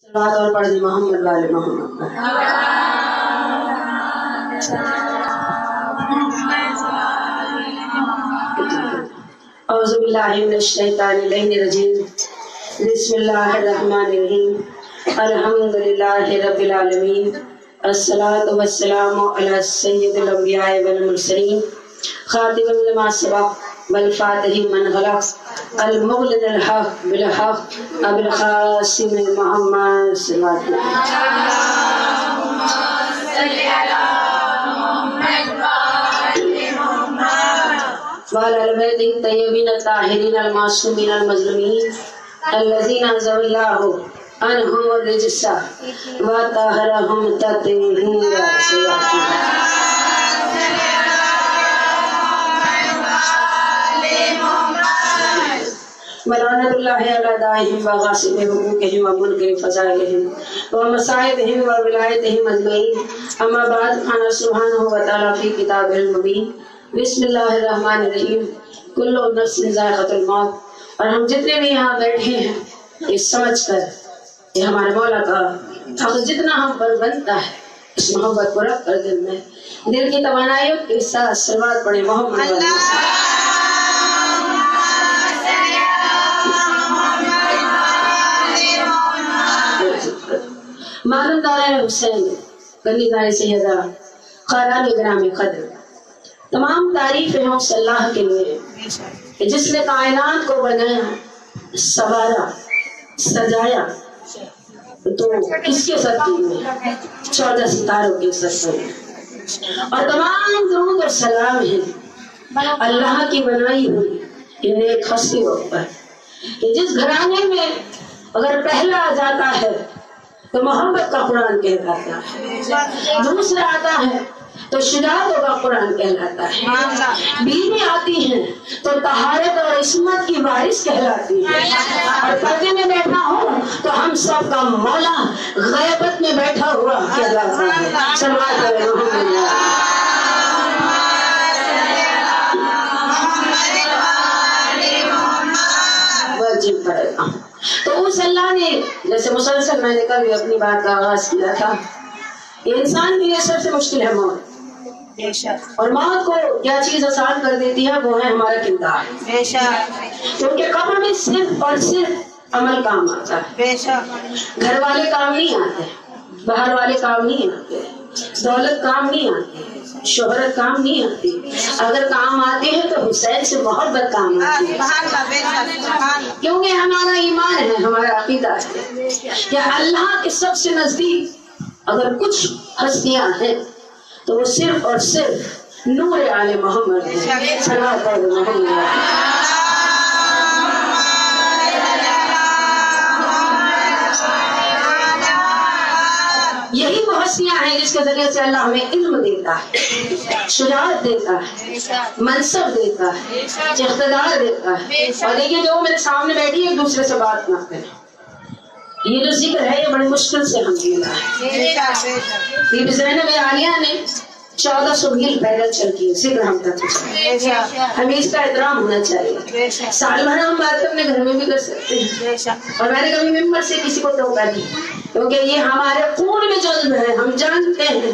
صلوات اور پڑھ دی محمد والے محمد پر۔ اعوذ باللہ من الشیطان الرجیم، بسم اللہ الرحمن الرحیم، الحمدللہ رب العالمین، الصلاۃ والسلام علی سید الانبیاء والمرسلین، خاتم لما سبق والفاتح من غلق، المغلق الحق بالحق، ابو القاسم محمد صلی اللہ علیہ وعلى البيت الطيبين الطاهرين المعصومين المظلومين الذين أنزل الله عنهم الرجس وطهرهم تطهيرا۔ ولعنة الله على أعدائهم وغاصب حقوقهم ومنكر فضائلهم ومصائبهم وولايتهم أجمعين، أما بعد، قال سبحانه وتعالى في كتابه المبين، بسم اللہ الرحمن الرحیم، کل نفس ذائقۃ الموت۔ اور ہم جتنے بھی یہاں بیٹھے ہیں یہ سمجھ کر کہ ہمارے مولا کا حق جتنا ہم پر بنتا ہے اس محبت کو رکھ کر دل میں دل کی توانائیوں کے ساتھ صلوات پڑھیں محمد معلوم دار حسین گلی دار سیدہ خالان گرام قدر، تمام تعریفیں ہیں اس اللہ کے لیے کہ جس نے کائنات کو بنایا، سوارا، سجایا، تو کس کے ساتھ میں 14 ستاروں کے ساتھ میں، اور تمام درود اور سلام ہیں اللہ کی بنائی ہوئی ان ایک ہستیوں پر کہ جس گھرانے میں اگر پہلا آ جاتا ہے تو محبت کا قرآن کہلاتا ہے، دوسرا آتا ہے تو شجاعت کا قرآن کہلاتا ہے، بیوی آتی ہیں تو طہارت اور عصمت کی وارث کہلاتی ہے، اور پردے میں بیٹھا ہوں تو ہم سب کا مولا غیبت میں بیٹھا ہوا کہلاتا ہے۔ صلوات علی محمد۔ واجب پڑے گا تو اس اللہ نے، جیسے مسلسل میں نے کبھی اپنی بات کا آغاز کیا تھا، انسان کے لیے سب سے مشکل ہے موت، اور موت کو کیا چیز آسان کر دیتی ہے وہ ہے ہمارا کردار، کیونکہ قبر میں صرف اور صرف عمل کام آتا ہے، گھر والے کام نہیں آتے، باہر والے کام نہیں آتے، دولت کام نہیں آتی، شہرت کام نہیں آتی، اگر کام آتے ہیں تو حسین سے محبت کام آتی ہے، کیونکہ ہمارا ایمان ہے، ہمارا عقیدہ ہے کہ اللہ کے سب سے نزدیک اگر کچھ ہستیاں ہیں تو وہ صرف اور صرف نور آل محمد ہے۔ صلوات علی محمد۔ یہی وہ ہستیاں ہیں جس کے ذریعے سے اللہ ہمیں علم دیتا ہے، شجاعت دیتا ہے، منصب دیتا ہے، اقتدار دیتا ہے۔ اور دیکھیے جو میرے سامنے بیٹھی ایک دوسرے سے بات نہ کریں، یہ جو ذکر ہے یہ بڑی مشکل سے ہم ملا ہے۔ بی بی زینب عالیہ نے 1400 میل پیدل چل کے ذکر ہم تک پہنچایا، ہمیں اس کا احترام ہونا چاہیے۔ سال بھر ہم بات اپنے گھر میں بھی کر سکتے ہیں، اور میں نے کبھی ممبر سے کسی کو ٹوکا نہیں، کیونکہ یہ ہمارے خون میں جذب ہے، ہم جانتے ہیں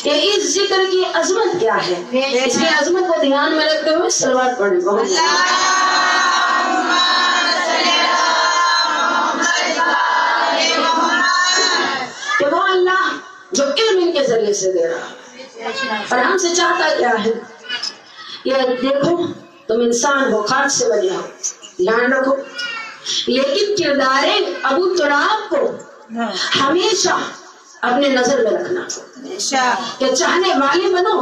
کہ اس ذکر کی عظمت کیا ہے، اس کی عظمت کو دھیان میں رکھتے ہوئے صلوات پڑھیں بہت۔ کہ وہ اللہ جو علم ان کے ذریعے سے دے رہا ہے، اور ہم سے چاہتا کیا ہے، یہ دیکھو تم انسان ہو، خاک سے بنے ہو، دھیان رکھو، لیکن کردار ابو تراب کو ہمیشہ اپنے نظر میں رکھنا کہ چاہنے والے بنو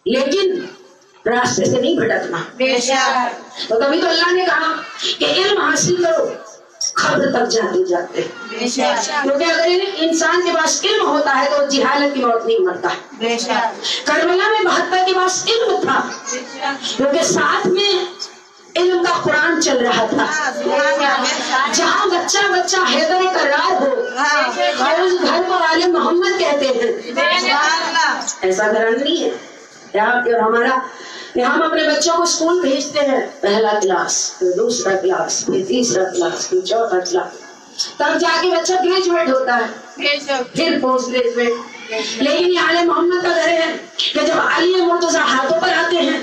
لیکن راستے سے نہیں بھٹکنا۔ تو کبھی تو اللہ نے کہا کہ علم حاصل کرو قبر تک جاتے جاتے، کیونکہ اگر انسان کے پاس علم ہوتا ہے تو جہالت کی موت نہیں مرتا۔ کربلا میں 72 کے پاس علم تھا، کیونکہ ساتھ میں علم کا قرآن چل رہا تھا۔ جہاں بچہ بچہ حیدر کرار ہو اور اس گھر کو آل محمد کہتے ہیں، ایسا گھر نہیں ہے اور ہمارا کہ ہم اپنے بچوں کو اسکول بھیجتے ہیں، پہلا کلاس، پھر دوسرا کلاس، پھر تیسرا کلاس، پھر چوتھا کلاس، تب جا کے بچہ گریجویٹ ہوتا ہے، پھر پوسٹ گریجویٹ۔ لیکن یہ آل محمد کا گھر ہے کہ جب علی مرتضیٰ ہاتھوں پر آتے ہیں،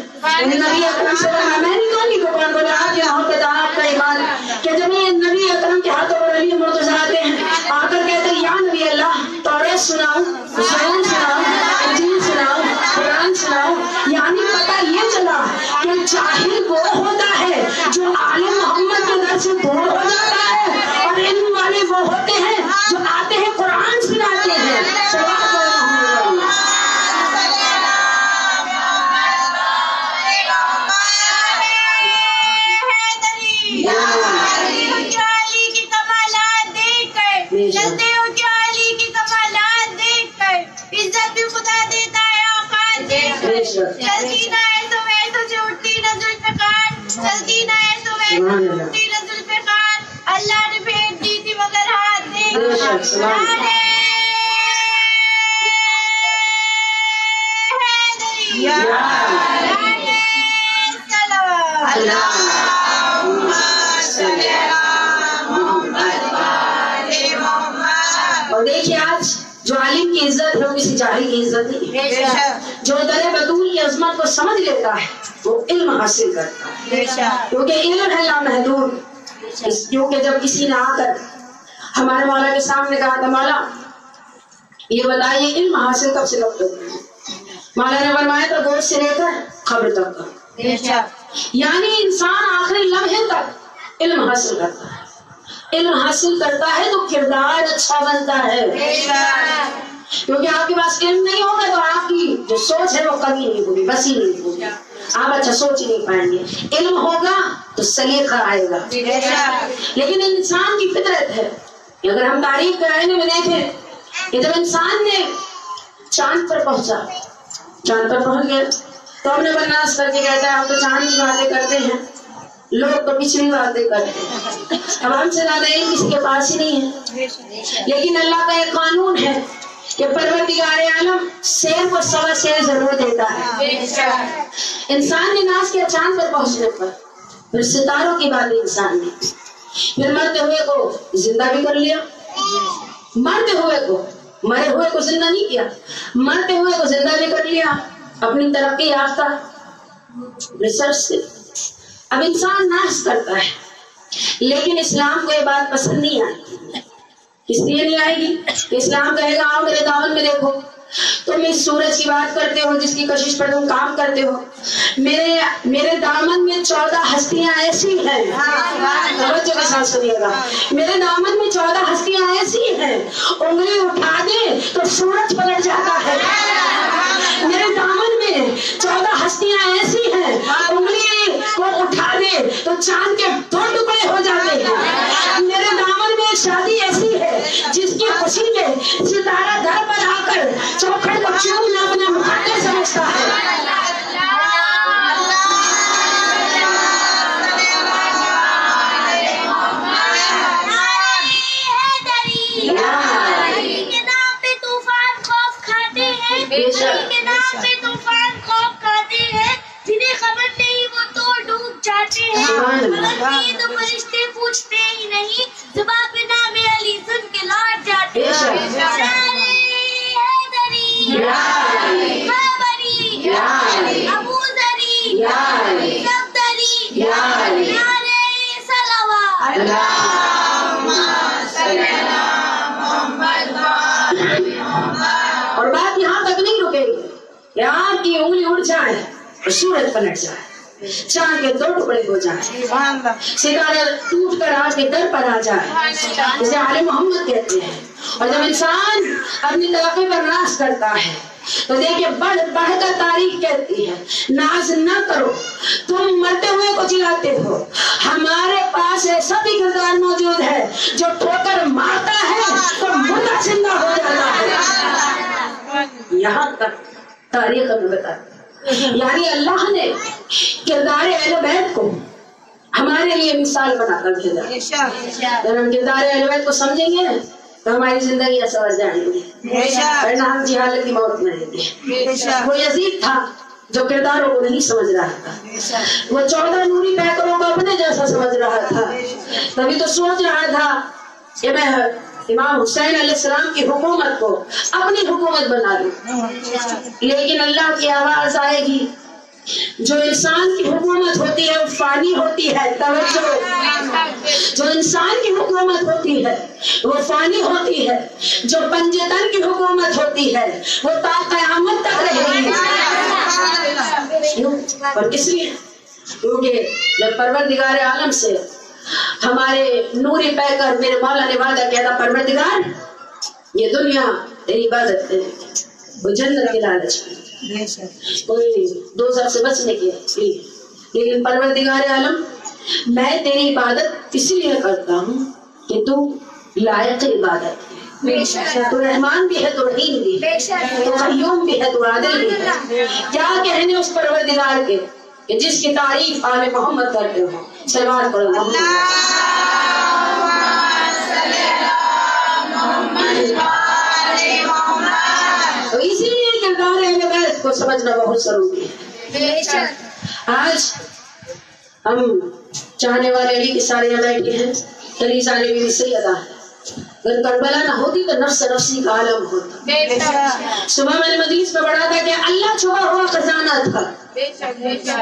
نبی اکرم سے میں نہیں کہوں گی قرآن بولے آپ کے محبت آپ کا ایمان، کہ جب یہ نبی اکرم کے ہاتھوں پر علی مرتضیٰ آتے ہیں، آ کر کہتے ہیں یا نبی اللہ توریت سناؤ، قرآن سناؤ، انجیل سناؤ، قرآن سناؤ۔ یعنی پتہ یہ چلا کہ جاہل وہ ہوتا ہے جو آل محمد کے در سے دور ہو جاتا ہے، اور علم والے وہ ہوتے ہیں جو آتے ہیں قرآن سناتے ہیں۔ اللہ نے بھیج دی تھی مگر ہاتھ دے اور دیکھیے آج جو عالم کی عزت ہے وہ کسی جاہل کی عزت نہیں ہے۔ جو در بطول کی عظمت کو سمجھ لیتا ہے وہ علم حاصل کرتا ہے، کیونکہ علم ہے لامحدود۔ کیونکہ جب کسی نے آ کر ہمارے مولا کے سامنے کہا تھا مولا یہ بتائیے علم حاصل کب سے کب تک، مولا نے فرمایا تھا گوشت سے لے کر قبر تک کا، یعنی انسان آخری لمحے تک علم حاصل کرتا ہے۔ علم حاصل کرتا ہے تو کردار اچھا بنتا ہے، کیونکہ آپ کے پاس علم نہیں ہوگا تو آپ کی جو سوچ ہے وہ کمی نہیں ہوگی، بس ہی نہیں ہوگی، آپ اچھا سوچ ہی نہیں پائیں گے۔ علم ہوگا تو سلیقہ آئے گا۔ لیکن انسان کی فطرت ہے، اگر ہم تاریخ کے آئینے میں دیکھیں کہ جب انسان نے چاند پر پہنچا، چاند پر پہنچ گیا تو ہم نے بناس کر کے کہتا ہے ہم تو چاند کی باتیں کرتے ہیں، لوگ تو پچھلی باتیں کرتے ہیں، اب ہم سے زیادہ علم کسی کے پاس ہی نہیں ہے۔ لیکن اللہ کا ایک قانون ہے کہ پروردگار عالم شیر کو سوا شیر ضرور دیتا ہے۔ انسان نے ناز کیا چاند پر پہنچنے پر، پھر ستاروں کی باتیں انسان نے، پھر مرتے ہوئے کو زندہ بھی کر لیا، مرتے ہوئے کو، مرے ہوئے کو زندہ نہیں کیا، مرتے ہوئے کو زندہ بھی کر لیا اپنی ترقی یافتہ ریسرچ سے۔ اب انسان ناز کرتا ہے، لیکن اسلام کو یہ بات پسند نہیں آئی۔ اس لیے نہیں آئے گی کہ اسلام کہے گا آؤ میرے دامن میں دیکھو، تم اس سورج کی بات کرتے ہو جس کی کشش پر تم کام کرتے ہو، میرے دامن میں 14 ہستیاں ایسی ہیں، توجہ کے ساتھ سنیے گا، میرے دامن میں 14 ہستیاں ایسی ہیں، انگلی اٹھا دے تو سورج پلٹ جاتا ہے۔ میرے دامن میں 14 ہستیاں ایسی ہیں، انگلی کو اٹھا دے تو چاند کے 2 ٹکڑے ہو جاتے ہیں۔ میرے دامن میں ایک شادی ایسی ہے جس کی خوشی میں ستارہ گھر پر آ کر چوکھٹ کو چومنا اپنا مقدر سمجھتا ہے۔ جنہیں خبر نہیں وہ تو ڈوب جاتے ہیں، مگر تو فرشتے پوچھتے ہی نہیں، زباں پہ نام علی سن کے لوٹ جاتے ہیں۔ خبری ابو ذری صفدری صلوات۔ اور بات یہاں تک نہیں رکے گی کہ آپ کی انگلی اڑ جائے اور سورج پلٹ جائے، چاند کے 2 ٹکڑے ہو جائے، ستارہ ٹوٹ کر آج کے در پر آ جائے، اسے آل محمد کہتے ہیں۔ اور جب انسان اپنی ترقی پر ناز کرتا ہے تو دیکھیں بڑھ بڑھ کر تاریخ کہتی ہے ناز نہ کرو، تم مرتے ہوئے کو جلاتے ہو، ہمارے پاس ایسا بھی کردار موجود ہے جو ٹھوکر مارتا ہے تو مردہ زندہ ہو جاتا ہے۔ یہاں تک تاریخ ہمیں بتاتی ہے، یعنی اللہ نے کردار اہل بیت کو ہمارے لیے مثال بنا کر بھیجا۔ جب ہم کردار اہل بیت کو سمجھیں گے تو ہماری زندگیاں سمجھ جائیں گی، ورنہ ہم جہالت کی موت مریں گے۔ وہ یزید تھا جو کرداروں کو نہیں سمجھ رہا تھا، وہ 14 نوری پیکروں کو اپنے جیسا سمجھ رہا تھا، تبھی تو سوچ رہا تھا کہ میں امام حسین علیہ السلام کی حکومت کو اپنی حکومت بنا لوں، لیکن اللہ کی آواز آئے گی جو انسان کی حکومت ہوتی ہے وہ فانی ہوتی ہے، توجہ، جو انسان کی حکومت ہوتی ہے وہ فانی ہوتی ہے، جو پنجتن کی حکومت ہوتی ہے وہ تا قیامت تک رہے گی۔ اور کس لیے؟ کیونکہ جب پروردگار عالم سے ہمارے نور پیکر میرے مولا نے وعدہ کیا تھا، پروردگار یہ دنیا تیری عبادت کرے گی، وہ جنت کے لالچ میں، کوئی دوزخ سے بچنے کے لیے، لیکن پروردگار عالم میں تیری عبادت اس لیے کرتا ہوں کہ تو لائق عبادت ہے، تو رحمان بھی ہے، تو رحیم بھی ہے، تو قیوم بھی ہے، تو عادل بھی ہے۔ کیا کہنے اس پروردگار کے کہ جس کی تعریف آل محمد کرتے ہو، صلوات پڑھو تو اسی لیے کردار اہل بیت کو سمجھنا بہت ضروری ہے۔ آج ہم چاہنے والے علی کی سارے بیٹھے ہیں، کلیسا نے بھی سیدہ ہے، اگر کربلا نہ ہوتی تو نفس نفسی کا عالم ہوتا۔ صبح میں نے مجلس میں پڑھا تھا کہ اللہ چھپا ہوا خزانہ تھا،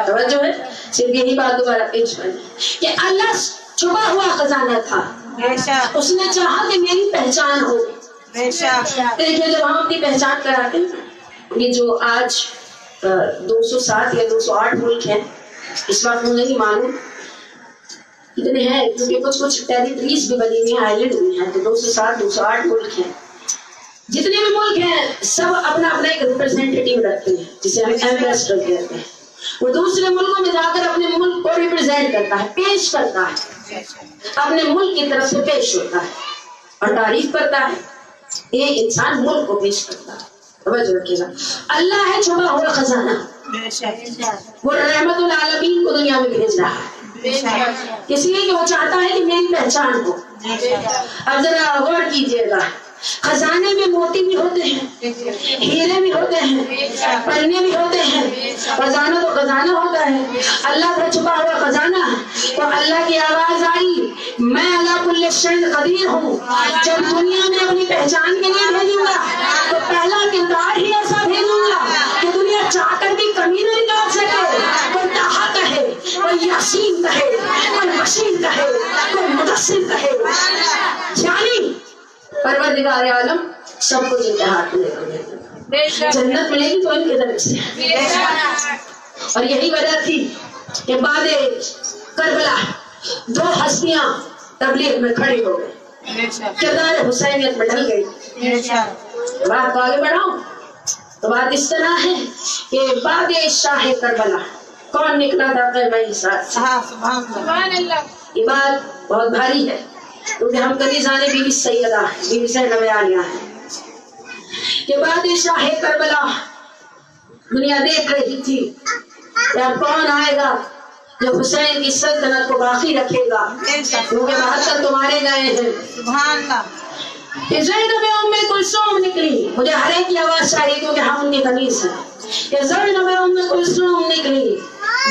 توجہ ہے، صرف یہی بات دوبارہ پیش کریں کہ اللہ چھپا ہوا خزانہ تھا، اس نے چاہا کہ میری پہچان ہو۔ دیکھیے جب ہم اپنی پہچان کراتے ہیں، یہ جو آج 207 یا 208 ملک ہیں، اس وقت مجھے نہیں معلوم کتنے ہیں، کیونکہ کچھ ٹیریٹریز بھی بنی ہوئی ہیں، آئیلینڈ بھی ہیں، تو 207 208 ملک ہیں۔ جتنے بھی ملک ہیں سب اپنا اپنا ایک ریپرزینٹیٹیو رکھتے ہیں، جسے ہم ایمبیسڈر کہتے ہیں، وہ دوسرے ملکوں میں جا کر اپنے ملک کو ریپرزینٹ کرتا ہے، پیش کرتا ہے، اپنے ملک کی طرف سے پیش ہوتا ہے اور تعریف کرتا ہے۔ ایک انسان ملک کو پیش کرتا ہے، توجہ رکھیے گا۔ اللہ ہے چھپا ہوا خزانہ، وہ رحمت العالمین کو دنیا میں بھیج رہا ہے، اس لیے کہ وہ چاہتا ہے کہ میری پہچان ہو۔ اب ذرا غور کیجیے گا، خزانے میں موتی بھی ہوتے ہیں، ہیرے بھی ہوتے ہیں، پنے بھی ہوتے ہیں، خزانہ تو خزانہ ہوتا ہے، اللہ کا چھپا ہوا خزانہ۔ تو اللہ کی آواز آئی، میں علی کل شیء قدیر ہوں، جب دنیا میں اپنی پہچان کے لیے بھیجوں گا تو پہلا کردار ہی ایسا بھیجوں گا کہ دنیا چاہ کر بھی کمی نہ نکال سکے۔ کوئی طٰہٰ کہے، کوئی یاسین کہے، کوئی بشیر کہے، کوئی مدثر کہے، یعنی پروردگار عالم سب کچھ اتحاد ملے گا، جنت ملے گی تو ان کے ذریعے سے۔ اور یہی وجہ تھی کہ بعد کربلا 2 ہستیاں تبلیغ میں کھڑی ہو گئی، کردار حسینیت میں ڈھل گئی۔ بات کو آگے بڑھاؤں تو بات اس طرح ہے کہ بعد شاہ کربلا کون نکلا تھا؟ قیمہ سبحان اللہ۔ یہ بات بہت بھاری ہے کیونکہ ہم کلیسا بی بی سیدہ بی بی زینب عالیہ ہیں کہ بعد شاہ کربلا دنیا دیکھ رہی تھی کہ اب کون آئے گا جو حسین کی سلطنت کو باقی رکھے گا، کیونکہ 72 تو مارے گئے ہیں۔ سبحان اللہ۔ کہ زینب ام کلثوم نکلی، مجھے ہر ایک کی آواز چاہیے کیونکہ ہم ان کی تمیز ہیں، کہ زینب ام کلثوم نکلی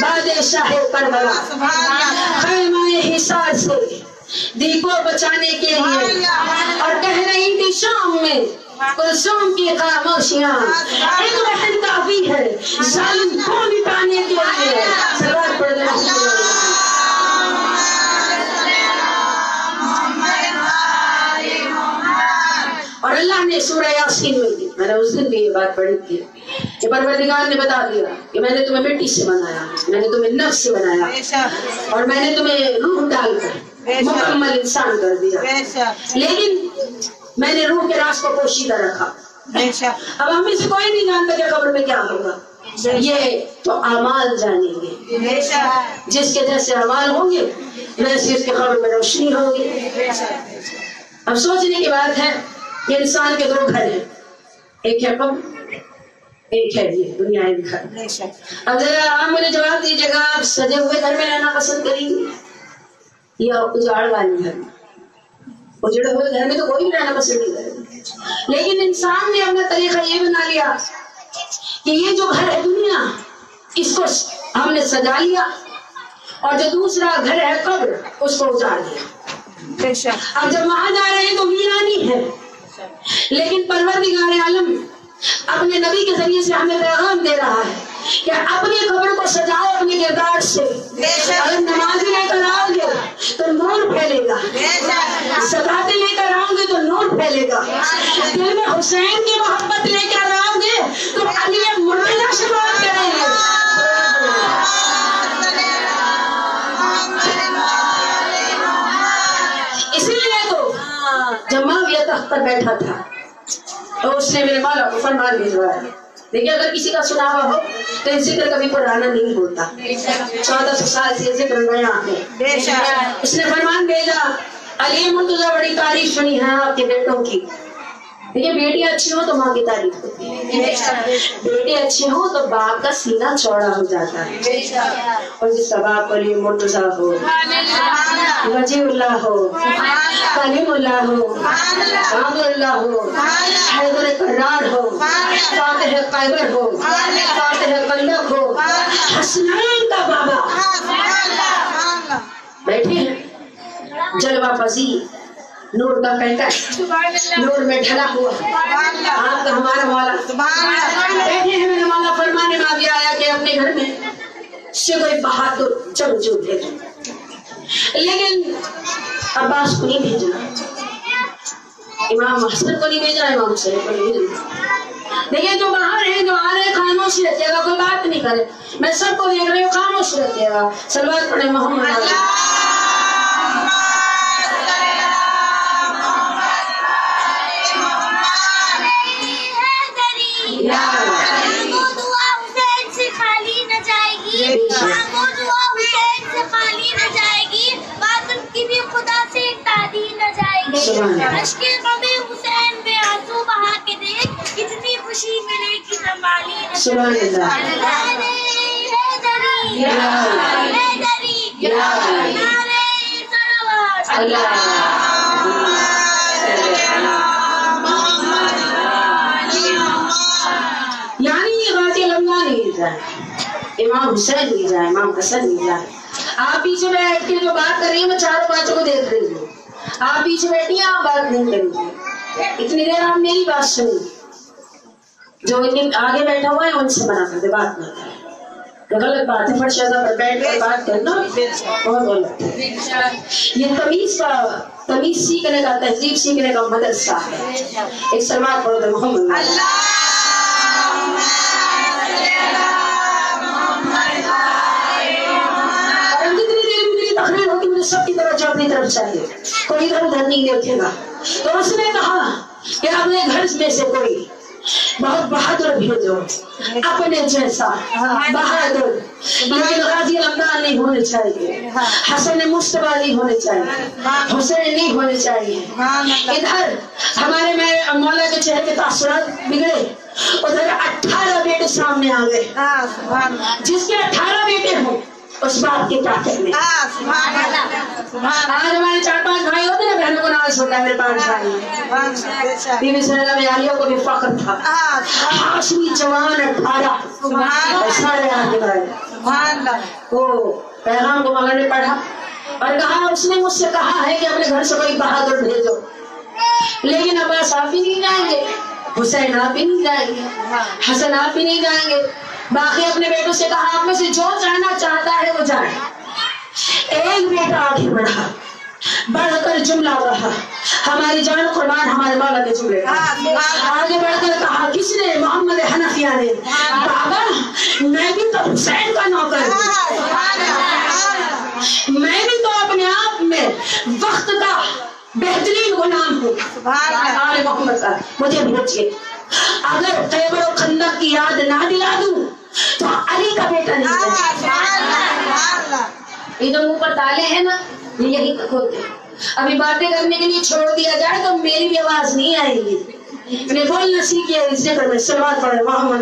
بعد شاہ کربلا خیمہ حصار سے دی کو بچانے کے لیے، اور کہہ رہی تھی شام میں کلثوم کی خاموشیاں ایک وحد کافی ہے ظالم کو مٹانے کے لیے۔ صلوات پڑھ رہے اور اللہ نے سورہ یاسین میں دی، میں نے اس دن بھی یہ بات پڑھی تھی کہ پروردگار نے بتا دیا کہ میں نے تمہیں مٹی سے بنایا، میں نے تمہیں نفس سے بنایا، اور میں نے تمہیں روح ڈال کر مکمل انسان کر دیا، لیکن میں نے روح کے راز کو پوشیدہ رکھا۔ اب ہم سے کوئی نہیں جانتا کہ قبر میں کیا ہوگا، یہ تو اعمال جانیں گے، جس کے جیسے اعمال ہوں گے ویسے اس کے قبر میں روشنی ہوگی۔ اب سوچنے کی بات ہے کہ انسان کے 2 گھر ہیں، ایک ہے قبر، ایک ہے یہ دنیا گھر۔ اب ذرا آپ مجھے جواب دیجیے گا، آپ سجے ہوئے گھر میں رہنا پسند کریں گے یا اجاڑ والے گھر میں؟ اجڑے ہوئے گھر میں تو کوئی بھی رہنا پسند نہیں کرے گا، لیکن انسان نے اپنا طریقہ یہ بنا لیا کہ یہ جو گھر ہے دنیا، اس کو ہم نے سجا لیا، اور جو دوسرا گھر ہے قبر، اس کو اجاڑ دیا۔ اب جب وہاں جا رہے ہیں تو ویرانی ہے، لیکن پروردگار عالم اپنے نبی کے ذریعے سے ہمیں پیغام دے رہا ہے کہ اپنی قبر کو سجاؤ اپنے کردار سے. اگر نمازی لے کر آؤ گے تو نور پھیلے گا، زکاتیں لے کر آؤ گے تو نور پھیلے گا، دل میں حسین کی محبت لے کر آؤ گے تو علی مرتضیٰ سے بات کریں گے. اسی لیے تو جب معاویہ تخت پر بیٹھا تھا تو اس نے میرے مولا کو فرمان بھیجوایا. دیکھیے اگر کسی کا سنا ہوا ہو تو یہ ذکر کبھی پرانا نہیں ہوتا. 1400 سال سے ذکر نیا ہے. اس نے فرمان بھیجا، علی مرتضیٰ بڑی تعریف سنی ہے آپ کے بیٹوں کی. دیکھیے بیٹی اچھی ہو تو ماں کی تعریف ہوتی ہے، بیٹی اچھی ہو تو باپ کا سینہ چوڑا ہو جاتا ہے. اور جس کا باپ علی مرتضیٰ ہو، وجیہ اللہ ہو، کلیم اللہ ہو، عامر اللہ ہو، حیدر کرار ہو، فاتح قیبر ہو، فاتح قلق ہو، حسنین کا بابا بیٹھے ہیں، جلوہ پذیر، نور کا پیکر، نور میں ڈھلا ہوا آپ کا ہمارا مولا بیٹھے ہیں. میرا مولا فرمانے میں بھی آیا کہ اپنے گھر میں سے کوئی بہادر جنگجو بھیجو، لیکن عباس کو نہیں بھیجنا، امام حسن کو نہیں بھیجنا، امام حسین کو نہیں بھیجنا. دیکھیے جو باہر ہیں جو آ رہے ہیں خاموش رہتے گا، کوئی بات نہیں کرے. میں سب کو دیکھ رہی ہوں خاموش رہتے گا. صلوات پڑھے محمد. سبحان اللہ. یعنی غازی لمحہ نہیں جائے، امام حسین نہیں جائے، امام حسن نہیں جائے. آپ پیچھے بیٹھ کے جو بات کر رہی ہیں میں چاروں باتوں کو دیکھ رہی ہوں. آپ پیچھے بیٹھی ہیں، آپ بات نہیں کریں گے. اتنی دیر آپ میری بات سنیں، جو آگے بیٹھا ہوا ہے ان سے منع کر دے، بات نہ کرے. غلط بات ہے، فرشادہ پر بیٹھ کر بات کرنا بہت غلط ہے. یہ تمیز سیکھنے کا، تہذیب سیکھنے کا مدرسہ ہے. ایک سلوات پڑھو تو محمد تقریر ہوتی مجھے سب کی طرف اپنی طرف چاہیے، کوئی ادھر ادھر نہیں دیکھے گا. تو اس نے کہا کہ اپنے گھر میں سے کوئی بہت بہادر بھیجو، اپنے جیسا بہادر، لیکن غازی لمدان نہیں ہونے چاہیے، حسن مصطفیٰ نہیں ہونے چاہیے، حسین نہیں ہونے چاہیے. ادھر ہمارے میں مولا کے چہرے کے تاثرات بگڑے، ادھر 18 بیٹے سامنے آ گئے. جس کے 18 بیٹے ہوں اس بات کے کافر میں. آج ہمارے 4-5 بھائی ہوتے ہیں، بہنوں کو ناز ہوتا ہے. میرے 5 بھائی، بیوی زینب عالیہ کو بھی فخر تھا. ہاشمی جوان 18 سارے آگے بڑھے. وہ پیغام کو مولا نے پڑھا اور کہا اس نے مجھ سے کہا ہے کہ اپنے گھر سے کوئی بہادر بھیجو، لیکن عباس آپ بھی نہیں جائیں گے، حسین آپ بھی نہیں جائیں گے، حسن آپ بھی نہیں جائیں گے. باقی اپنے بیٹوں سے کہا آپ میں سے جو جانا چاہتا ہے وہ جائے. ایک بیٹا آگے بڑھا، بڑھ کر جملہ کہا، ہماری جان قربان ہمارے مولا کے جملے کا. آگے بڑھ کر کہا کس نے؟ محمد حنفیہ نے. بابا میں بھی تو حسین کا نوکر ہوں، میں بھی تو اپنے آپ میں وقت کا بہترین غلام ہوں. محمد کا مجھے بھیجیے. اگر خیبر و خندق کی یاد نہ دلا دوں تو علی کا بیٹا نہیں ہے. یہ جو منہ پر تالے ہیں نا یہ یہی تک ہوتے ہیں. ابھی باتیں کرنے کے لیے چھوڑ دیا جائے تو میری بھی آواز نہیں آئے گی. انہیں بولنا سیکھیے اس ذکر میں. صلوات پڑھے محمد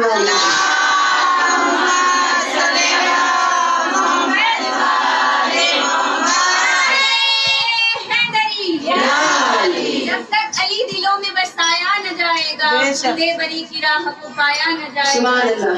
بری کی راہ کو پایا نہ جائے گا،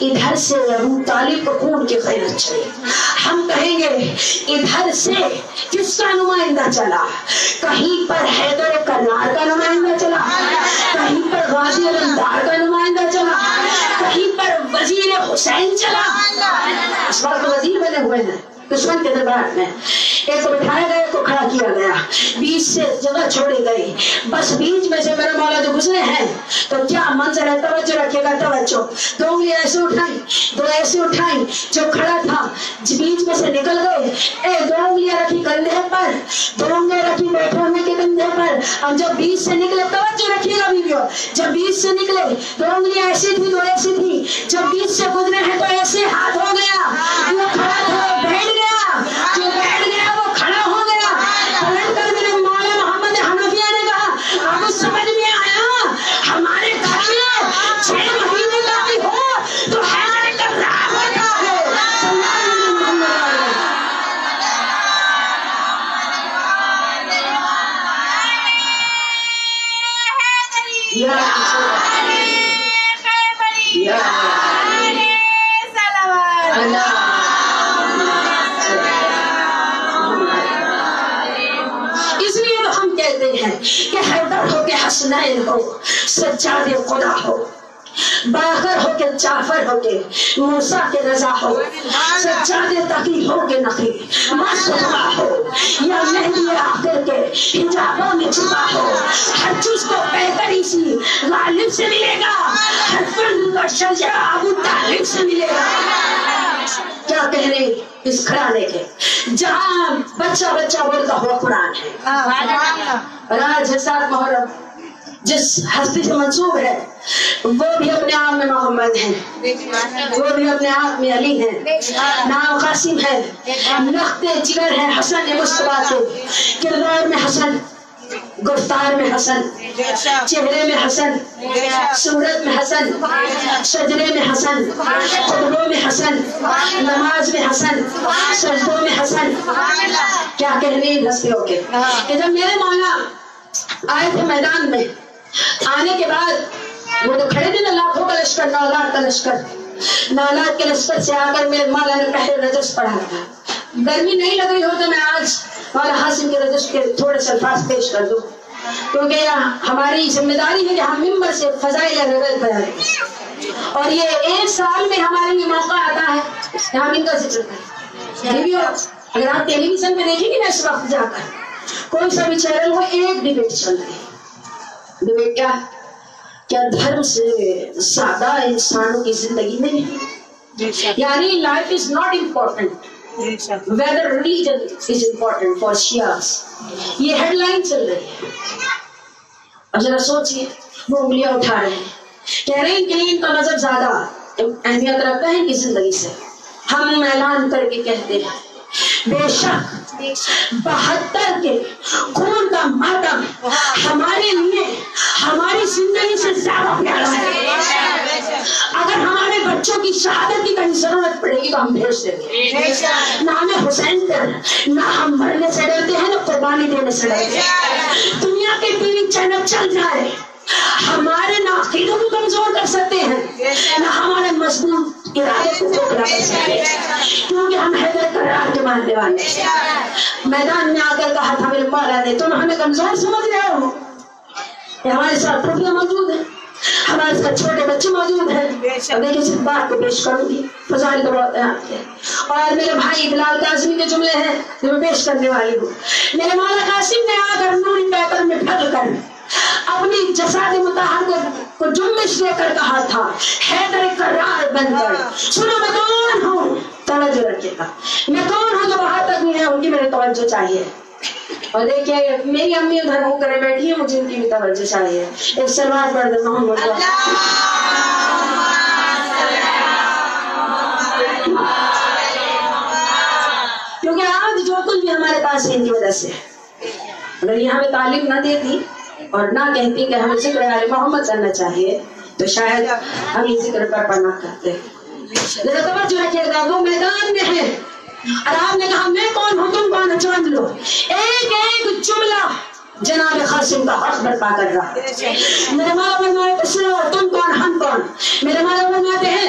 ادھر سے ابو طالب کو خون کی خیرت چلی، ہم کہیں گے ادھر سے کس کا نمائندہ چلا؟ کہیں پر حیدر کرار کا نمائندہ چلا، کہیں پر غازی علمدار کا نمائندہ چلا، کہیں پر وزیر حسین چلا۔ اس وقت وزیر بنے ہوئے ہیں دشمن کے دربار میں، ایک کو بٹھایا گیا، ایک کو کھڑا کیا گیا، بیچ سے جگہ چھوڑی گئی، بس بیچ میں سے میرے مولا جو گزرے ہیں تو کیا منظر ہے، توجہ رکھیے گا، توجہ، دو انگلی ایسے اٹھائیں، دو ایسے اٹھائیں، جو کھڑا تھا بیچ میں سے نکل گئے، دو انگلیاں رکھی کندھے پر، دو انگلیاں رکھی بیٹھے ہونے کے کندھے پر، اب جب بیچ سے نکلے، توجہ رکھیے گا ویڈیو، جب بیچ سے نکلے دو انگلیاں ایسی تھی، دو ایسی تھی، جب بیچ سے گزرے ہیں تو ایسے ہاتھ ہو گیا، جو کھڑا تھا وہ بیٹھ گیا، جو بیٹھ گیا وہ کھڑا ہو گیا۔ پلٹ کر میرے مولا محمد حنفیہ نے کہا اب سمجھ میں آیا، ہمارے گھر میں 6 مہینے کا بھی ہو تو حیدر کرار ہوتا ہے۔ اس لیے تو ہم کہتے ہیں کہ حیدر ہو کے حسنین ہو، سجاد خدا ہو، باقر ہو کے جعفر ہو کے موسیٰ کے رضا ہو، سجاد تقی ہو کے نقی مصطفیٰ ہو، یا مہدی آخر کے حجابوں میں چھپا ہو، ہر چیز کو بہتر اسی غالب سے ملے گا، ہر فن کا شجرہ ابو طالب سے ملے گا۔ کیا کہنے اس گھرانے کے، جہاں بچہ بچہ بولتا ہوا قرآن ہے، اور آج 7 محرم جس ہستی سے منسوب ہے وہ بھی اپنے آپ میں محمد ہیں، وہ بھی اپنے آپ میں علی ہیں، نام قاسم ہے، نخت جگر ہے حسن مصطفیٰ کے، کردار میں حسن، گفتار میں حسن، چہرے میں حسن، صورت میں حسن، شجرے میں حسن، خطبوں میں حسن، نماز میں حسن، سجدوں میں حسن۔ کیا کہنے ان ہستیوں کے کہ جب میرے مولا آئے تھے میدان میں، آنے کے بعد وہ تو کھڑے تھے نا لاکھوں کا لشکر، 9 لاکھ کا لشکر، 9 لاکھ کے لشکر سے آ کر میرے مولا نے پہلے رجس پڑھا تھا۔ گرمی نہیں لگ رہی ہو تو میں آج مولا حاسم کے رجس کے تھوڑے سے الفاظ پیش کر دوں، کیونکہ ہماری ذمہ داری ہے کہ ہم ممبر سے فضائل رجس بیان کریں، اور یہ 1 سال میں ہمارے لیے موقع آتا ہے کہ ہم ان کا ذکر کریں۔ اگر آپ ٹیلی ویژن پہ دیکھیں گے نا اس وقت جا کر کوئی سا بھی چینل ہو، ایک ڈیبیٹ چل رہی ہے۔ ڈیبیٹ کیا دھرم سے زیادہ انسانوں کی زندگی نہیں ہے، یعنی life is not important whether religion is important for Shias۔ یہ ہیڈ لائن چل رہی ہے۔ اب ذرا سوچئے، وہ انگلیاں اٹھا رہے ہیں، کہہ رہے ہیں کہ ان کا مذہب زیادہ اہمیت رکھتا ہے ان کی زندگی سے۔ ہم اعلان کر کے کہتے ہیں بے شک 72 کے خون کا ماتم ہمارے لیے ہماری زندگی سے زیادہ پیارا ہے۔ اگر ہمارے بچوں کی شہادت کی کہیں ضرورت پڑے گی تو ہم بھیج دیں گے۔ نام حسین پر نہ ہم مرنے سے ڈرتے ہیں نہ قربانی دینے سے ڈرتے ہیں۔ دنیا کے ٹی وی چینل چل جائے، ہمارے نہ عقیدوں کو کمزور کر سکتے ہیں نہ ہمارے مضبوط ارادے کو کھوکھلا کر سکتے ہیں، کیونکہ ہم حیدر کرار کے ماننے والے ہیں۔ میدان میں آ کر کہا تھا میرے مولا نے تم ہمیں کمزور سمجھ رہے ہو، ہمارے ساتھ پوتیاں موجود ہیں، ہمارے ساتھ چھوٹے بچے موجود ہیں۔ اور دیکھیں اس بات کو پیش کروں گی، فضائل کا بہت اہم ہے، اور میرے بھائی بلال قاسمی کے جملے ہیں جو میں پیش کرنے والی ہوں۔ میرے مولا قاسم نے آ کر نوری پیکر میں پھل کر اپنی جساد مطہر کو جنبش دے کر کہا تھا حیدر کرار بن کر سنو میں کون ہوں، توجہ رکھیے گا، میں کون ہوں جو وہاں تک نہیں ہے ان کی میرے توجہ چاہیے۔ اور دیکھیے میری امی ادھر منہ کرے بیٹھی ہے، مجھے ان کی بھی توجہ چاہیے۔ ایک سلوات پڑھ دیں محمد کیونکہ آج جو کچھ بھی ہمارے پاس ہے ان کی وجہ سے، اگر یہ ہمیں تعلیم نہ دیتی اور نہ کہتی کہ ہمیں ذکر آل محمد کرنا چاہیے تو شاید ہم یہ ذکر پر نہ کرتے۔ ذرا توجہ رکھیے گا، وہ میدان میں ہے اور آپ نے کہا میں کون ہوں تم کون ہو، جان لو۔ ایک ایک جملہ جناب قاسم کا حق برپا کر رہا ہے۔ میرے مولا فرماتے ہیں تم کون ہم کون، میرے مولا فرماتے ہیں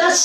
10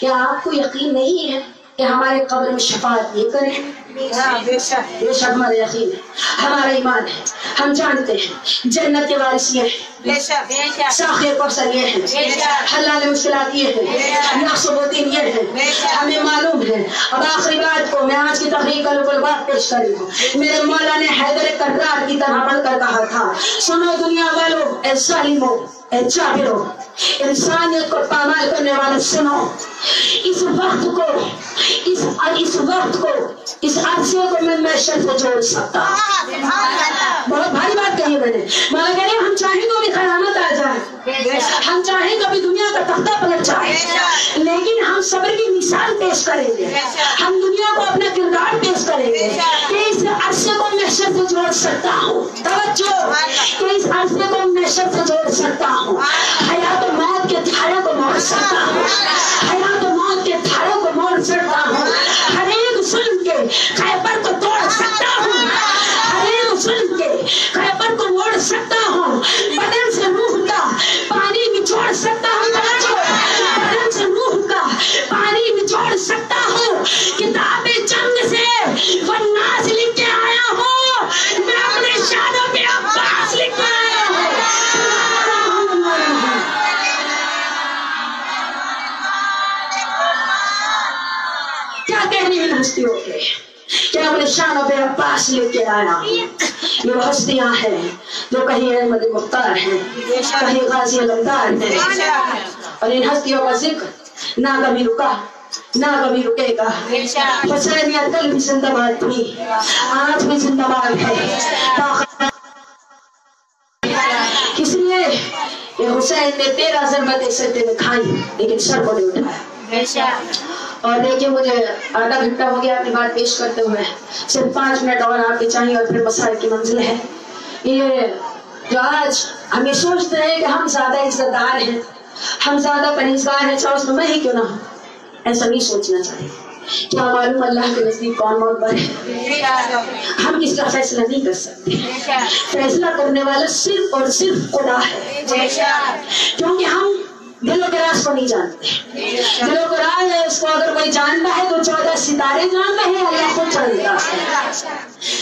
کیا آپ کو یقین نہیں ہے کہ ہمارے قبر میں شفاعت یہ کریں؟ بے شک ہمارا یقین ہے، ہمارا ایمان ہے، ہم جانتے ہیں جنت کے وارث یہ ہیں، ساقی کوثر یہ ہیں، حلال مشکلات یہ ہیں، نقص و الدین یہ ہیں، ہمیں معلوم ہے۔ اب آخری بات کو میں آج کی تقریر کا لب بات پیش کری ہوں۔ میرے مولا نے حیدر کرار کی طرح بڑھ کر کہا تھا، سنو دنیا والوں، اے ظالموں، اے جابروں، انسانیت کو پامال کرنے والے سنو، اس وقت کو اس عرصے کو میں محشر سے جوڑ سکتا ہوں۔ بہت بھاری بات کہی میں نے۔ مولا کہہ رہے ہم چاہیں تو بھی قیامت آ جائے، ہم چاہیں تو بھی دنیا کا تختہ پلٹ جائے، لیکن ہم صبر کی مثال پیش کریں گے، ہم دنیا کو اپنا کردار پیش کریں گے کہ اس عرصے کو محشر سے جوڑ سکتا ہوں۔ توجہ، کہ اس عرصے کو محشر سے جوڑ سکتا ہوں، حیات و موت کے دھارے کو موڑ سکتا ہوں، حیات و موت کے دھارے کو موڑ سکتا ہوں، ہر ایک ظلم کے خیبر کو توڑ سکتا ہوں، ہر ایک ظلم کے خیبر کو موڑ سکتا ہوں، بدن سے روح کا پانی نچوڑ سکتا ہوں، بدن سے روح کا پانی نچوڑ سکتا ہوں، کتاب جنگ سے وہ ناز لکھ کے آیا ہوں، میں اپنے شانوں پہ عباس لکھ کے آیا ہوں۔ کیا کہنے ہیں ہستیوں کے کہ اپنے شانوں پہ عباس لے کے آیا ہوں۔ یہ وہ ہستیاں ہیں جو کہیں احمد مختار ہیں، کہیں غازی علمدار ہیں، اور ان ہستیوں کا ذکر نہ کبھی رکا نہ کبھی رکے گا۔ حسینیت کل بھی زندہ باد تھی، آج بھی زندہ باد ہے۔ اس لیے کہ حسین نے 13 ضربتیں سجدے میں کھائی لیکن سر کو نہیں اٹھایا۔ اور دیکھیے مجھے آدھا گھنٹہ ہو گیا اپنی بات پیش کرتے ہوئے، صرف 5 منٹ اور آپ کے چاہیے اور پھر مسائل کی منزل ہے۔ یہ جو آج ہم یہ سوچتے ہیں کہ ہم زیادہ عزت دار ہیں، ہم زیادہ پرہیزگار ہیں، چاہے اس میں میں ہی کیوں نہ ہوں، ایسا نہیں سوچنا چاہیے۔ کیا معلوم اللہ کے نزدیک کون معتبر ہے؟ ہم کس کا فیصلہ نہیں کر سکتے، فیصلہ کرنے والا صرف اور صرف خدا ہے، کیونکہ ہم دل و راز کو نہیں جانتے۔ دل و راز کو اگر کوئی جانتا ہے تو 14 ستارے جانتے ہیں، اللہ خود جانتا ہے۔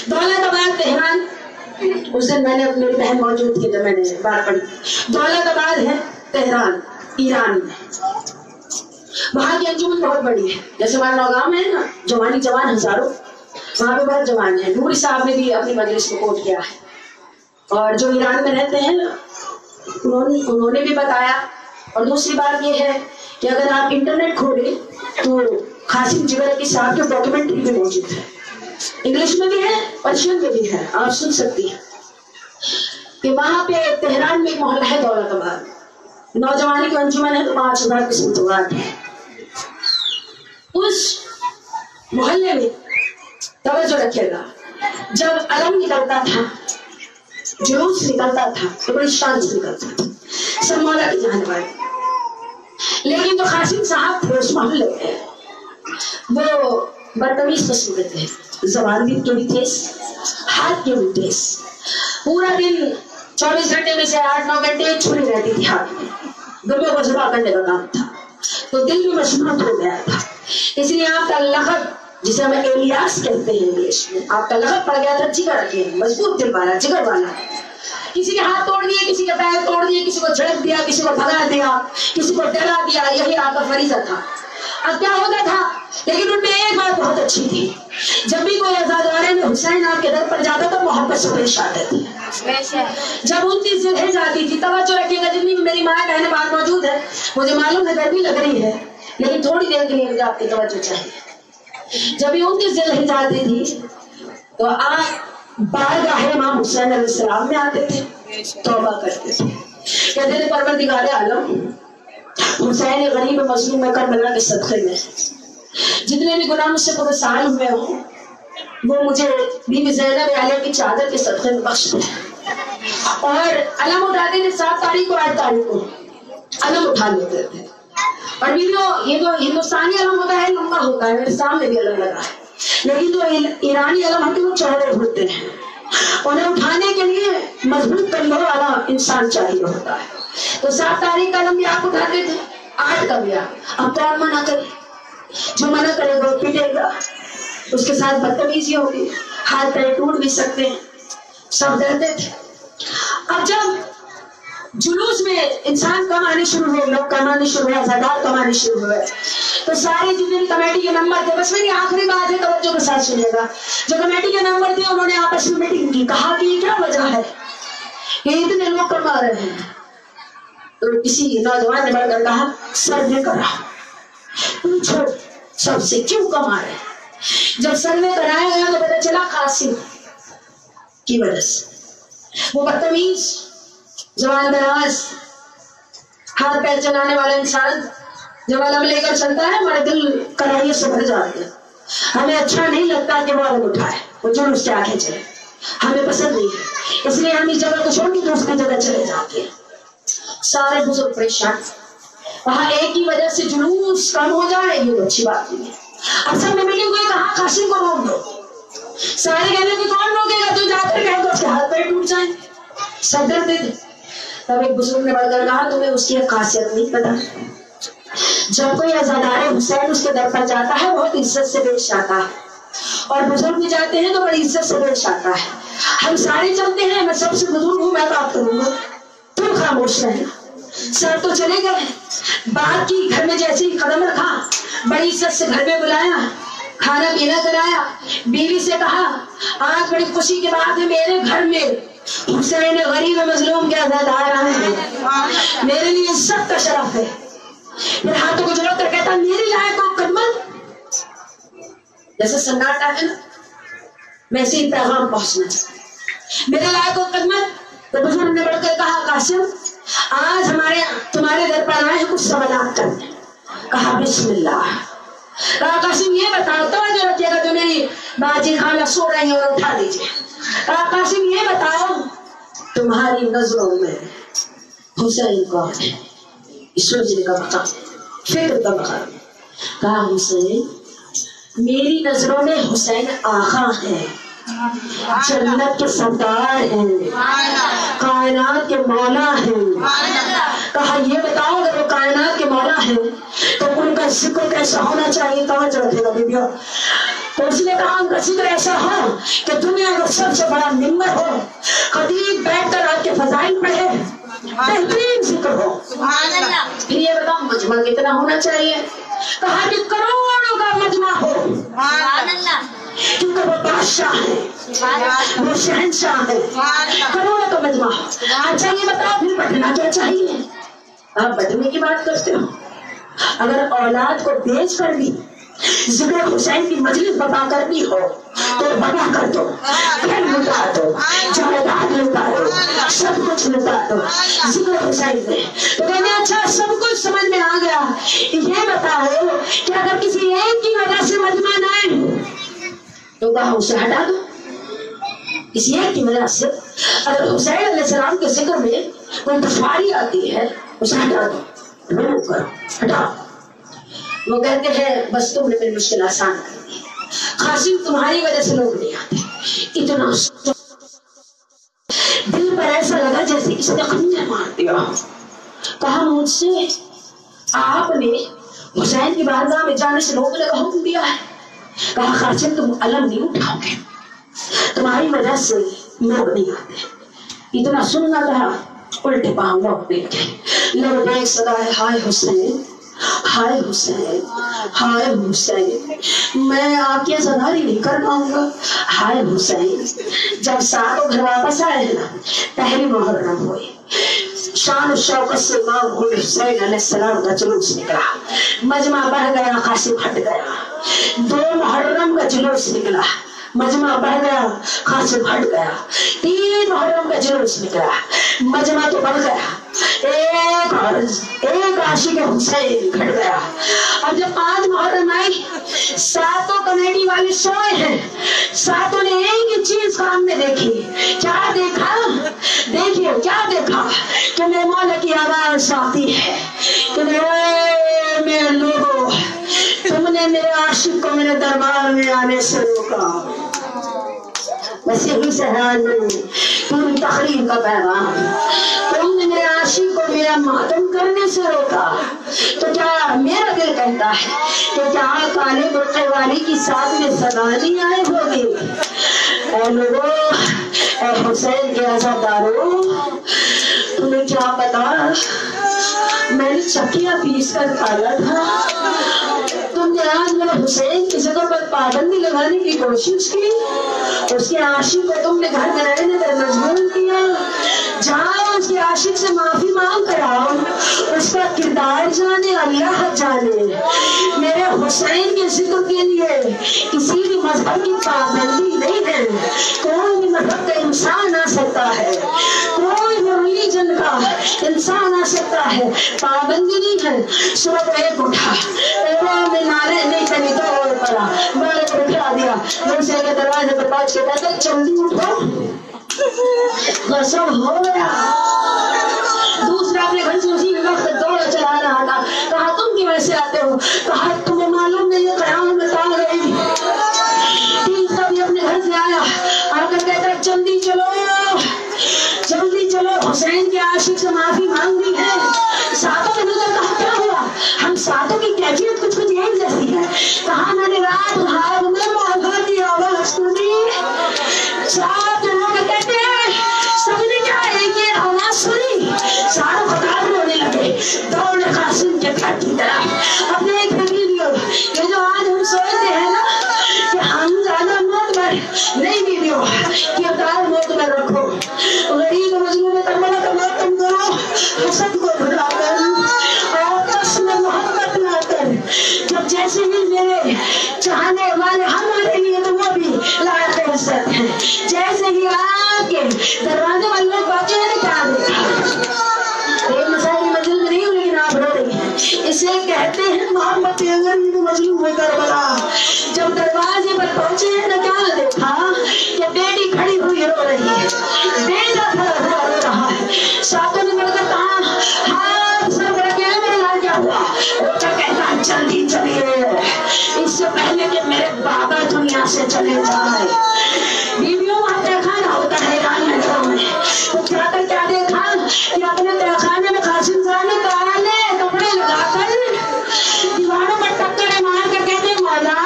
دولت آباد تہران، اس دن میں نے میری بہن موجود تھی جب میں نے بات پڑھی، دولت آباد ہے تہران ایران میں، وہاں کی انجمن بہت بڑی ہے، جیسے ہمارا نوگاؤں میں ہے نا جوانی جوان ہزاروں، وہاں پہ بہت جوان ہیں۔ نوری صاحب نے بھی اپنی مجلس میں کوٹ کیا ہے، اور جو ایران میں رہتے ہیں انہوں نے بھی بتایا۔ اور دوسری بات یہ ہے کہ اگر آپ انٹرنیٹ کھولیں تو قاسم جگر صاحب کے ڈاکیومنٹری بھی موجود ہے، انگلش میں بھی ہے، پرشین میں بھی ہے، آپ سن سکتی ہیں کہ وہاں پہ تہران میں ایک محلہ ہے دولت آباد، نوجوانی کی انجمن ہے تو 5000 کے سمتوار ہے۔ اس محلے میں توجہ رکھیے گا، جب علم نکلتا تھا، جلوس نکلتا تھا تو بڑی شان سے نکلتا تھا، سب مولا کی جانے والے، لیکن جو قاسم صاحب تھے اس محلے میں وہ بدتمیز قسم کے تھے، زبان بھی تھوڑی تیز، ہاتھ کی بھی تیز، پورا دن 24 گھنٹے میں سے 8-9 گھنٹے چھری رہتی تھی ہاتھ میں، دنیا کو ذبح کرنے کا کام تھا، تو دل بھی مشموط ہو گیا تھا۔ اس لیے آپ کا لقب جسے ہم الیاس کہتے ہیں انگلش میں، آپ کا لقب پڑ گیا تھا جگر رکھے، مضبوط دل والا، جگر والا۔ کسی کے ہاتھ توڑ دیے، کسی کے پیر توڑ دیے، کسی کو جھڑک دیا، کسی کو بھگا دیا، کسی کو ڈرا دیا، یہی آپ کا فریضہ تھا۔ اب کیا ہوتا تھا، لیکن ان میں ایک بات بہت اچھی تھی، جب بھی کوئی عزادارے میں حسین آپ کے در پر جاتا تو محبت سے پیش آتے تھے۔ جب 29 ذی الحجہ آتی تھی، توجہ رکھیے گا، جتنی بھی میری ماں بہنیں بات موجود ہے، مجھے معلوم ہے گرمی لگ رہی ہے لیکن تھوڑی دیر کے لیے مجھے آپ کی توجہ چاہیے۔ جب 29 ذی الحجہ آتی تھی تو آپ بارگاہ امام حسین علیہ السلام میں آتے تھے، توبہ کرتے تھے، کہتے تھے پروردگار عالم، حسین غریب مظلوم میں کربلا کے صدقے میں جتنے بھی گناہ مجھ سے پورے سال ہوئے ہوں وہ مجھے بیوی زینب علیہ کی چادر کے صدقے میں بخش دے۔ اور علم اٹھاتے تھے 7 تاریخ کو 8 تاریخ کو علم اٹھا لیتے تھے، اور یہ جو ہندوستانی علم ہوتا ہے لمبا ہوتا ہے، میرے سامنے بھی علم لگا ہے، لیکن جو ایرانی علم ہوتے ہیں وہ چوڑے ہوتے ہیں، انہیں اٹھانے کے لیے مضبوط کندھوں والا انسان چاہیے ہوتا ہے۔ تو 7 تاریخ کا علم بھی آپ اٹھاتے تھے، 8 کا کر لیا. اب کون منع کرے؟ جو منع کرے گا پیٹے گا، اس کے ساتھ بدتمیزی ہوگی، ہاتھ پیر ٹوٹ بھی سکتے ہیں. سب ڈرتے تھے. اب جب جلوس میں انسان کم آنے شروع ہوئے، لوگ کم آنے شروع ہوئے، عزادار کم آنے شروع ہوئے، تو سارے جتنے بھی کمیٹی کے ممبر تھے، بس میری آخری بات ہے، توجہ کے ساتھ سنیے گا، جو کمیٹی کے ممبر تھے انہوں نے آپس میں میٹنگ کی. کہا کہ یہ کیا وجہ ہے کہ اتنے لوگ کم آ رہے ہیں؟ تو کسی نوجوان نے بڑھ کر کہا سروے کرا، پوچھو سب سے کیوں کم آ رہے ہیں. جب سروے کرایا گیا تو پتہ چلا قاسم کی وجہ سے. وہ بدتمیز، زبان دراز، ہاتھ پیر چلانے والا انسان جب علم لے کر چلتا ہے ہمارے دل کرائیے سے بھر جاتے ہیں. ہمیں اچھا نہیں لگتا کہ وہ علم اٹھائے، وہ جلوس سے آگے چلے، ہمیں پسند نہیں ہے، اس لیے ہم اس جگہ کو چھوڑ کے دوسری جگہ چلے جاتے ہیں. سارے بزرگ پریشان. وہاں ایک کی وجہ سے جلوس کم ہو جائے یہ اچھی بات نہیں ہے. اصل میں میٹنگ کو کہا قاسم کو روک دو. سارے کہنے کہ کون روکے گا، تو جا کر کہہ دو اس کے ہاتھ پیر ٹوٹ جائیں. سب ڈرتے تھے. تب ایک بزرگ نے بڑھ کر کہا تمہیں اس کی ایک خاصیت نہیں پتا، جب کوئی عزادار حسین اس کے در پر جاتا ہے بہت عزت سے پیش آتا ہے، اور بزرگ بھی جاتے ہیں تو بڑی عزت سے پیش آتا ہے. ہم سارے چلتے ہیں، میں سب سے بزرگ ہوں، میں بات کروں گا، تم خاموش رہنا. سر تو چلے گئے. بات کی، گھر میں جیسے ہی قدم رکھا بڑی عزت سے گھر میں بلایا، کھانا پینا کرایا. بیوی سے کہا آج بڑی خوشی کی بات ہے، میرے گھر میں حسین غریب مظلوم کے عزادار آئے ہیں، میرے لیے عزت کا شرف ہے. پھر ہاتھوں کو جوڑ کر کہتا میری لائق کو خدمت. جیسے سناٹا ہے نا ویسے ہی پیغام پہنچنا چاہیے، میرے لائق کو خدمت. تو بزرگ نے بڑھ کر کہا قاسم آج تمہارے در پر آئے ہیں کچھ سوالات کرنے. کہا بسم اللہ. کہا قاسم یہ بتاؤ، توجہ رکھیے گا، جو میری باجی خالہ سو رہی ہیں اور اٹھا دیجیے. کہا قاسم یہ بتاؤ تمہاری نظروں میں حسین کون ہے؟ سوچنے کا مقام، فکر کا مقام. کہا حسین میری نظروں میں حسین آقا ہیں، جنت کے سردار ہیں، کائنات کے مولا ہیں. کہا یہ بتاؤ اگر وہ کائنات کے مولا ہیں تو ان کا ذکر کیسا ہونا چاہیے؟ توجہ رکھے گا بیبیوں. تو اس نے کہا ان کا ذکر ایسا ہو کہ دنیا کا سب سے بڑا ممبر ہو، خطیب بیٹھ کر آپ کے فضائل پڑھے، بہترین ذکر ہو. پھر یہ بتاؤ مجمع کتنا ہونا چاہیے؟ کہا کہ کروڑوں کا مجمع ہو، کیونکہ وہ بادشاہ ہیں، وہ شہنشاہ ہیں، کروڑوں کا مجمع ہو. اچھا یہ بتاؤ پھر بٹنا کیا چاہیے؟ آپ بٹنے کی بات کرتے ہو، اگر اولاد کو بیچ کر بھی ذکر حسین کی مجلس بتا کرنی ہو تو بتا کر دو، گھر لٹا دو، جائیداد لٹا دو، سب کچھ لٹا دو ذکر حسین میں. تو کہنے اچھا سب کچھ سمجھ میں آ گیا، یہ بتاؤ کہ اگر کسی ایک کی وجہ سے مجمع نہ آئے تو کہا اسے ہٹا دو. کسی ایک کی وجہ سے اگر حسین علیہ السلام کے ذکر میں کوئی دشواری آتی ہے اسے ہٹا دو، روک کرو، ہٹاؤ. وہ کہتے ہیں بس تم نے میری مشکل آسان کر دی، قاسم تمہاری وجہ سے لوگ نہیں آتے. اتنا دل پر ایسا لگا جیسے اس نے خنجر مار دیا. کہا مجھ سے آپ نے حسین کی بارگاہ میں جانے سے روکنے کا حکم دیا ہے. کہا قاسم تم علم نہیں اٹھاؤ گے، تمہاری وجہ سے لوگ نہیں آتے. اتنا سننا تھا الٹے پاؤں لوگ دیکھ کے لوگ دیکھ صدا ہے ہائے حسین، ہائے حسین، ہائے حسین، میں آپ کی عزاداری نہیں کر پاؤں گا. ہائے حسین. جب ساتوں گھر واپس آئے ہیں نا، پہلی محرم ہوئی، شان و شوکت سے امام حسین علیہ السلام کا جلوس نکلا، مجمع بڑھ گیا، قاسم ہٹ گیا. 2 محرم کا جلوس نکلا، مجمع بڑھ گیا، قاسم ہٹ گیا. 3 محرم کا جلوس نکلا، مجمع تو بڑھ گیا، ایک عاشق حسین گھٹ گیا. اب جب 5 محرم آئی، ساتوں کمیٹی والے سوئے ہیں، ساتوں نے ایک ہی چیز کام میں دیکھی. کیا دیکھا؟ دیکھیے کیا دیکھا کہ میرے مولا کی آواز آتی ہے کہ میرے لوگوں تم نے میرے عاشق کو میرے دربار میں آنے سے روکا. بس یہی سے ہے پوری تقریر کا پیغام. تم نے میرے عاشق کو میرا ماتم کرنے سے روکا، تو کیا اب میرا دل کہتا ہے کہ کیا کالے برقعے والی کی ساتھ میں صدا نہیں آئے ہوگی؟ اے لوگوں، اے حسین کے عزاداروں، تمہیں کیا پتا میں نے چکیا پیس کر کھایا تھا؟ تم نے آج میرے حسین کی جگہ پر پابندی لگانے کی کوشش کی، اس کے عاشق کو تم نے گھر میں رہنے پر مجبور کیا۔ جاؤ اس کے عاشق سے معافی مانگ کر آؤ، اس کا کردار جانے اللہ جانے۔ میرے حسین کے ذکر کے لیے کسی بھی مذہب کی پابندی نہیں ہے، کوئی بھی مذہب کا انسان آ سکتا ہے، کوئی بھی ریلیجن کا انسان آ سکتا ہے، پابندی نہیں ہے۔ صبح کو ایک اٹھا میں نعرے نہیں چلی تو اور پڑا، میں نے بٹھا دیا، دوسرے کے دروازے پر پہنچ کے کہتے جلدی اٹھو، قسم ہو گیا۔ دوسرا اپنے گھر سے اسی وقت دوڑا چلا رہا تھا، کہا تم کیوں ایسے آتے ہو؟ کہا تمہیں معلوم نہیں ہے قیامت آ گئی۔ تیسرا بھی اپنے گھر سے آیا، آ کر کہتا جلدی چلو جلدی چلو، حسین کے عاشق سے معافی مانگنی ہے۔ ساتوں نے مل کر کہا کیا ہوا؟ ہم ساتوں کی کیفیت کچھ ایک جیسی ہے۔ کہا میں نے رات بھر میں موقع کی آواز سنی، سات لوگ کہتے ہیں سب نے کیا ایک یہ آواز سنی، سارے خطاب رونے لگے، دوڑے قاسم کے گھر کی طرف۔ اپنے ایک ویڈیو یہ جو آج ہم سوچتے ہیں نا کہ ہم زیادہ معتبر نہیں، ویڈیو کردار معتبر رکھو، غریب مظلوم تمنا کا ماتم کرو، حسد کو بھلا کر آپس میں محبت لا کر، جب جیسے ہی میرے چاہنے والے ہمارے لیے تو وہ بھی لائق عزت ہیں، جیسے ہی آپ کے دروازے والے لوگ باقی نے کیا دیکھا؟ ایک مسائل مجلس میں نہیں ہوں لیکن آپ رو رہی ہیں، اسے کہتے ہیں محمد غریب مظلوم کربلا۔ جب دروازے پر پہنچے ہیں تو کیا دیکھا کہ بیٹی کھڑی ہوئی رو رہی ہے، بیٹا کھڑا ہوا رو رہا ہے۔ ساتوں نے مل کر کہا ہاں سر بڑا کیا ہے، میرے لال کیا ہوا؟ وہ کیا کہتا جلدی چلیے اس سے پہلے کہ میرے بابا دنیا سے چلے جائے۔ بیویوں آپ تہخانہ ہوتا ہے ایران میں گھروں میں، تو کیا کر کیا دیکھا کہ اپنے تہخانے میں قاسم صاحب نے کالے کپڑے لگا کر دیواروں پر ٹکریں مار کر کہتے مولا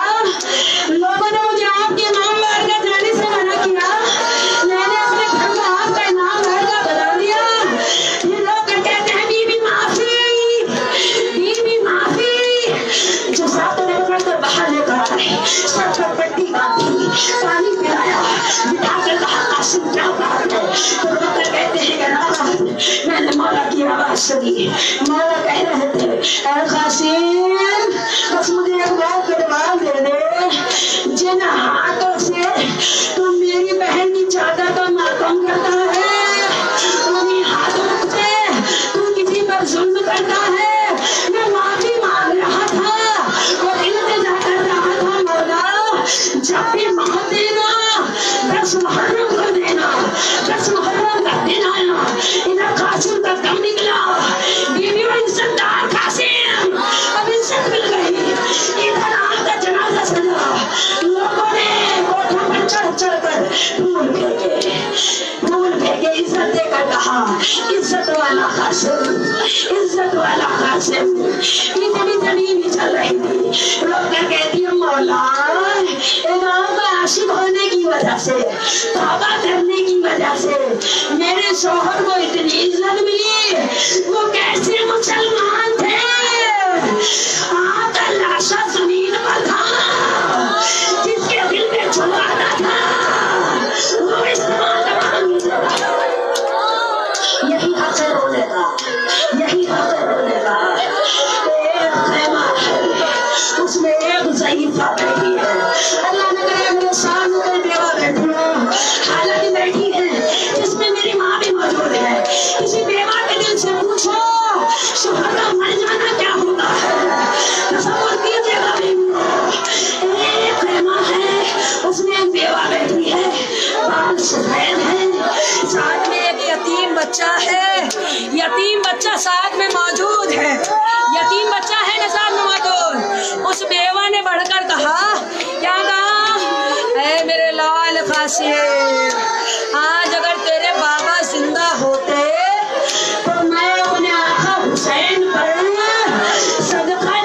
لوگوں نے مجھے آپ کے نام مار کر جانے سے منع کیا، میں نے اپنے گھر میں آپ کا نام مار کر بتا دیا۔ یہ لوگ کہتے ہیں بی بی معافی، بی بی معافی۔ جو ساتوں نے پکڑ کر باہر لے کر آئے، سر پر پٹی باندھی، پانی پلایا، بٹھا کر کہا قاسم کیا بات ہے؟ تو رو کر کہتے ہیں کہ رات میں نے مولا کی آواز سنی، مولا کہہ رہے تھے اے قاسم بس مجھے ایک بات کا جواب دے دے، جن ہاتھوں سے تم میری بہن کی چادر کا ماتم کرتا ہے، انہیں ہاتھوں سے تم کسی پر ظلم کرتا ہے، میں معافی مانگ رہا تھا اور التجا کر رہا تھا مولا جب بھی موت دینا 10 محرم کو دینا، 10 محرم کا دن آیا، ادھر قاسم کا دم نکلا، بیویوں عزت دار قاسم اب عزت مل گئی، ادھر آپ کا جنازہ سجا، لوگوں نے کوٹھوں پر چڑھ چڑھ کر پھول پھینکے عزت دے کر کہا عزت والا قاسم، عزت والا قاسم۔ اتنی زمین بھی چل رہی تھی، لوگ کر کہتی ہیں مولا امام کا عاشق ہونے کی وجہ سے، توبہ کرنے کی وجہ سے میرے شوہر کو اتنی عزت ملی، وہ کیسے مسلمان تھے؟ آپ کا لاشا زمین پر تھا، جس کے دل میں چھپانا تھا وہ استعمال یہی حق ہے رونے کا، یہی حق ہے رونے کا۔ ایک خیمہ ہے اس میں ایک ضعیفہ بیٹھی ہے، اللہ نے کہا میرے سامنے کوئی بیوہ بیٹھی ہو، حالانکہ بیٹھی ہے جس میں میری ماں بھی موجود ہے، کسی بیوہ کے دل سے پوچھو شوہر کا مر جانا کیا ہوتا ہے، تصور کیجیے گا بیویوں۔ ایک خیمہ ہے اس میں ایک بیوہ بیٹھی ہے، بال سفید ہے، ساتھ میں ایک یتیم بچہ ہے، یتیم بچہ ساتھ میں موجود ہے، یتیم بچہ ہے نا ساتھ میں موجود۔ اس بیوہ نے بڑھ کر کہا کیا کہا؟ اے میرے لال قاسم آج اگر تیرے بابا زندہ ہوتے تو میں اپنے آقا حسین پر صدقہ